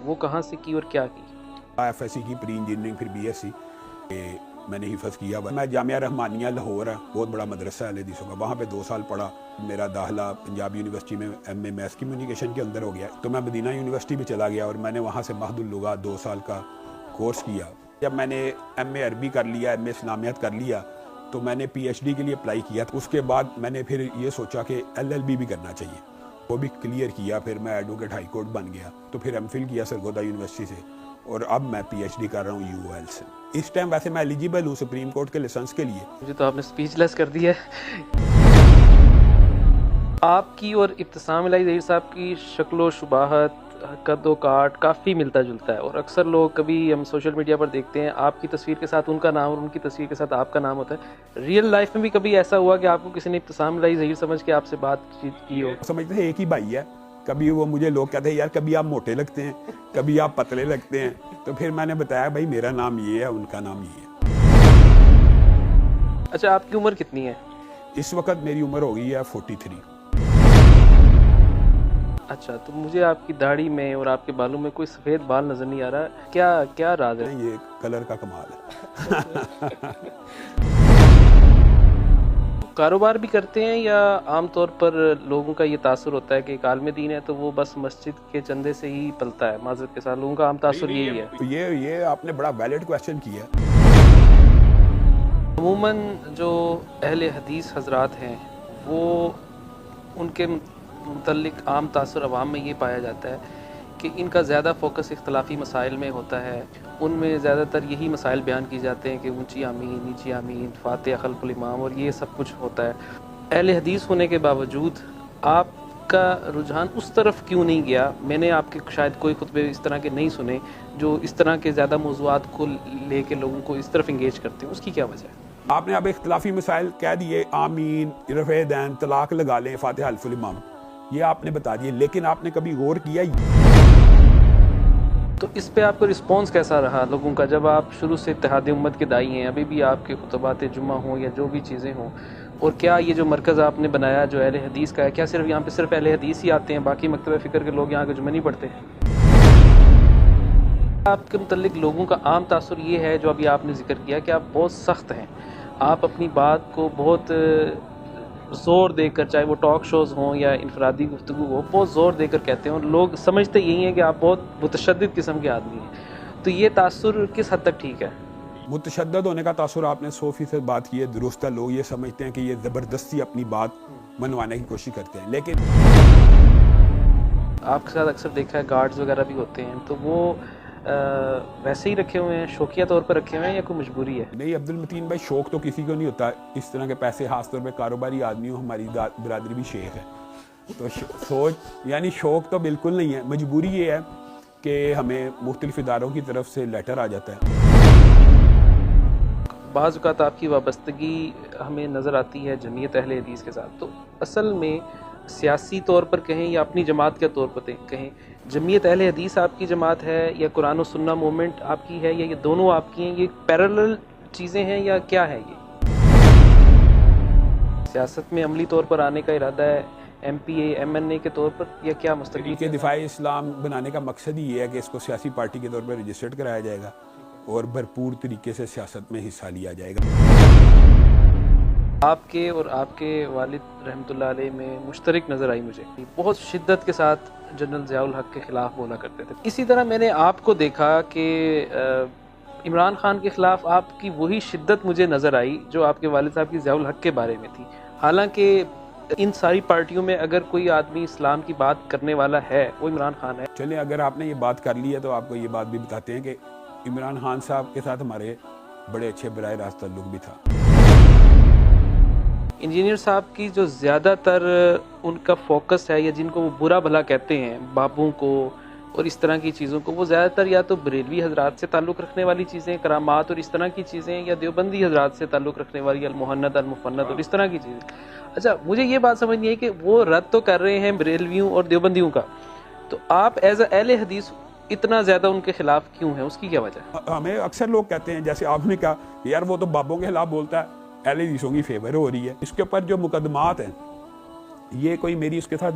وہ کہاں سے کی اور کیا کی؟ FSC کی پری انجینئرنگ، پھر BSc میں نے حفظ کیا ہوا۔ میں جامعہ رحمانیہ لاہور ہے، بہت بڑا مدرسہ ہے اہل حدیثوں کا، وہاں پہ 2 سال پڑھا۔ میرا داخلہ پنجاب یونیورسٹی میں MA میس کمیونیکیشن کے اندر ہو گیا، تو میں مدینہ یونیورسٹی بھی چلا گیا اور میں نے وہاں سے مہد اللغات 2 سال کا کورس کیا۔ جب میں نے MA عربی کر لیا، MA اسلامیات کر لیا، تو میں نے PhD کے لیے اپلائی کیا۔ اس کے بعد میں نے پھر یہ سوچا کہ LLB بھی کرنا چاہیے، وہ بھی کلیئر کیا۔ پھر میں ایڈوکیٹ ہائی کورٹ بن گیا، تو پھر MPhil کیا سرگودا یونیورسٹی سے، اور اب میں PhD کر رہا ہوں UOL سے۔ اس ٹائم ویسے میں ایلیجیبل ہوں سپریم کورٹ کے لائسنس کے لیے۔ مجھے تو آپ نے سپیچ لیس کر دی ہے۔ آپ کی اور ابتسام الہی ظہیر صاحب کی شکل و شباہت، قد و کاٹ کافی ملتا جلتا ہے، اور اکثر لوگ کبھی ہم سوشل میڈیا پر دیکھتے ہیں آپ کی تصویر کے ساتھ ان کا نام اور ان کی تصویر کے ساتھ آپ کا نام ہوتا ہے۔ ریئل لائف میں بھی کبھی ایسا ہوا کہ آپ کو کسی نے ابتسام الہی ظہیر سمجھ کے آپ سے بات چیت کی ہو؟ سمجھتے ہیں ایک ہی بھائی ہے۔ کبھی وہ مجھے لوگ کہتے ہیں یار کبھی آپ موٹے لگتے ہیں، کبھی آپ پتلے لگتے ہیں، تو پھر میں نے بتایا بھائی میرا نام یہ ہے، ان کا نام یہ ہے۔ اچھا، آپ کی عمر کتنی ہے؟ اس وقت میری عمر ہو گئی ہے 43۔ اچھا، تو مجھے آپ کی داڑھی میں اور آپ کے بالوں میں کوئی سفید بال نظر نہیں آ رہا، کیا راز ہے؟ یہ کلر کا کمال ہے۔ کاروبار بھی کرتے ہیں یا عام طور پر لوگوں کا یہ تاثر ہوتا ہے کہ ایک عالم دین ہے تو وہ بس مسجد کے چندے سے ہی پلتا ہے؟ معذرت کے ساتھ لوگوں کا عام تاثر یہی ہے؟ یہ آپ نے بڑا ویلڈ کویسچن کیا۔ عموماً جو اہل حدیث حضرات ہیں وہ ان کے متعلق عام تاثر عوام میں یہ پایا جاتا ہے کہ ان کا زیادہ فوکس اختلافی مسائل میں ہوتا ہے، ان میں زیادہ تر یہی مسائل بیان کی جاتے ہیں کہ اونچی آمین، نیچی آمین، فاتحہ خلف الامام، اور یہ سب کچھ ہوتا ہے۔ اہل حدیث ہونے کے باوجود آپ کا رجحان اس طرف کیوں نہیں گیا؟ میں نے آپ کے شاید کوئی خطبے اس طرح کے نہیں سنے جو اس طرح کے زیادہ موضوعات کو لے کے لوگوں کو اس طرف انگیج کرتے ہیں، اس کی کیا وجہ ہے؟ آپ نے اب اختلافی مسائل کہہ دیے، آمین، رفع دین، طلاق لگا لیں، فاتحہ خلف الامام، یہ آپ نے بتا دیے، لیکن آپ نے کبھی غور کیا؟ تو اس پہ آپ کا رسپانس کیسا رہا لوگوں کا، جب آپ شروع سے اتحاد امت کے داعی ہیں، ابھی بھی آپ کے خطبات جمعہ ہوں یا جو بھی چیزیں ہوں، اور کیا یہ جو مرکز آپ نے بنایا جو اہل حدیث کا ہے، کیا صرف یہاں پہ صرف اہل حدیث ہی آتے ہیں، باقی مکتبہ فکر کے لوگ یہاں کے جمعہ نہیں پڑھتے؟ آپ کے متعلق لوگوں کا عام تاثر یہ ہے جو ابھی آپ نے ذکر کیا کہ آپ بہت سخت ہیں، آپ اپنی بات کو بہت زور دے کر، چاہے وہ ٹاک شوز ہوں یا انفرادی گفتگو ہو، بہت زور دے کر کہتے ہیں، اور لوگ سمجھتے یہی ہیں کہ آپ بہت متشدد قسم کے آدمی ہیں۔ تو یہ تاثر کس حد تک ٹھیک ہے؟ متشدد ہونے کا تاثر آپ نے 100% بات کی ہے، درست ہے۔ لوگ یہ سمجھتے ہیں کہ یہ زبردستی اپنی بات منوانے کی کوشش کرتے ہیں، لیکن آپ کے ساتھ اکثر دیکھا ہے گارڈز وغیرہ بھی ہوتے ہیں، تو وہ ویسے ہی رکھے ہوئے ہیں، شوقیہ طور پر رکھے ہوئے ہیں یا کوئی مجبوری ہے؟ نہیں عبد المتین بھائی، شوق تو کسی کو نہیں ہوتا اس طرح کے پیسے، خاص طور پہ کاروباری آدمی ہو، ہماری برادری بھی شیخ ہے، تو سوچ یعنی شوق تو بالکل نہیں ہے، مجبوری یہ ہے کہ ہمیں مختلف اداروں کی طرف سے لیٹر آ جاتا ہے۔ بعض اوقات آپ کی وابستگی ہمیں نظر آتی ہے جمعیت اہل حدیث کے ساتھ، تو اصل میں سیاسی طور پر کہیں یا اپنی جماعت کے طور پر کہیں، جمعیت اہل حدیث آپ کی جماعت ہے یا قرآن و سنہ موومنٹ آپ کی ہے، یا یہ دونوں آپ کی ہیں؟ یہ پیرالل چیزیں ہیں یا کیا ہے؟ یہ سیاست میں عملی طور پر آنے کا ارادہ ہے MPA MNA کے طور پر، یا کیا مستقبل کے دفاع اسلام بنانے کا مقصد ہی یہ ہے کہ اس کو سیاسی پارٹی کے طور پر رجسٹرڈ کرایا جائے گا اور بھرپور طریقے سے سیاست میں حصہ لیا جائے گا۔ آپ کے اور آپ کے والد رحمۃ اللہ علیہ میں مشترک نظر آئی مجھے، بہت شدت کے ساتھ جنرل ضیاء الحق کے خلاف بولا کرتے تھے۔ اسی طرح میں نے آپ کو دیکھا کہ عمران خان کے خلاف آپ کی وہی شدت مجھے نظر آئی جو آپ کے والد صاحب کی ضیاء الحق کے بارے میں تھی، حالانکہ ان ساری پارٹیوں میں اگر کوئی آدمی اسلام کی بات کرنے والا ہے وہ عمران خان ہے۔ چلیں اگر آپ نے یہ بات کر لی ہے تو آپ کو یہ بات بھی بتاتے ہیں کہ عمران خان صاحب کے ساتھ ہمارے بڑے اچھے براہ راست تعلق بھی تھا۔ انجینئر صاحب کی جو زیادہ تر ان کا فوکس ہے، یا جن کو وہ برا بھلا کہتے ہیں، بابوں کو اور اس طرح کی چیزوں کو، وہ زیادہ تر یا تو بریلوی حضرات سے تعلق رکھنے والی چیزیں، کرامات اور اس طرح کی چیزیں، یا دیوبندی حضرات سے تعلق رکھنے والی المحند المفند اور اس طرح کی چیزیں۔ اچھا، مجھے یہ بات سمجھنی ہے کہ وہ رد تو کر رہے ہیں بریلویوں اور دیوبندیوں کا، تو آپ ایز اے اہل حدیث اتنا زیادہ ان کے خلاف کیوں ہیں؟ اس کی کیا وجہ ہے؟ ہمیں اکثر لوگ کہتے ہیں، جیسے آپ نے کہا یار وہ تو بابوں کے خلاف بولتا ہے، اہل حدیثوں کی فیور ہو رہی ہے۔ اس کے اوپر جو مقدمات ہیں، یہ کوئی میری اس کے ساتھ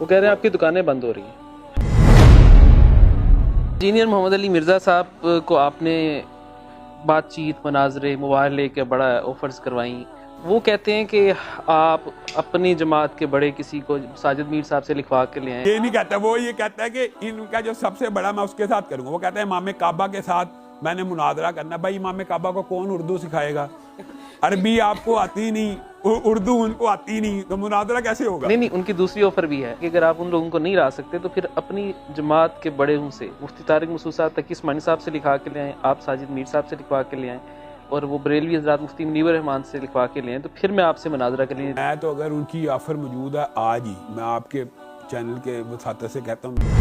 وہ کہہ رہے ہیں آپ کی دکانیں بند ہو رہی ہیں۔ انجینئر محمد علی مرزا صاحب کو آپ نے بات چیت، مناظرے، موبائل لے کے بڑا آفرز کروائیں، وہ کہتے ہیں کہ آپ اپنی جماعت کے بڑے کسی کو ساجد میر صاحب سے لکھوا کے لے آئیں۔ یہ نہیں کہتا، وہ یہ کہتا ہے کہ ان کا جو سب سے بڑا میں اس کے ساتھ کروں گا، وہ کہتا ہے امام کعبہ کے ساتھ میں نے مناظرہ کرنا۔ بھائی امام کعبہ کو کون اردو سکھائے گا؟ عربی آپ کو آتی نہیں، اردو ان کو آتی نہیں، تو مناظرہ کیسے ہوگا؟ نہیں، ان کی دوسری آفر بھی ہے کہ اگر آپ ان لوگوں کو نہیں لا سکتے تو پھر اپنی جماعت کے بڑے سے مفتی طارق مسعود صاحب تقی عثمانی صاحب سے لکھوا کے لے آئیں، آپ ساجد میر صاحب سے لکھوا کے لے آئیں، اور وہ بریلوی حضرات مفتی منیب الرحمان سے لکھوا کے لے آئیں، تو پھر میں آپ سے مناظرہ کر لیں۔ میں تو اگر ان کی آفر موجود ہے آج ہی میں آپ کے چینل کے وساطت سے کہتا ہوں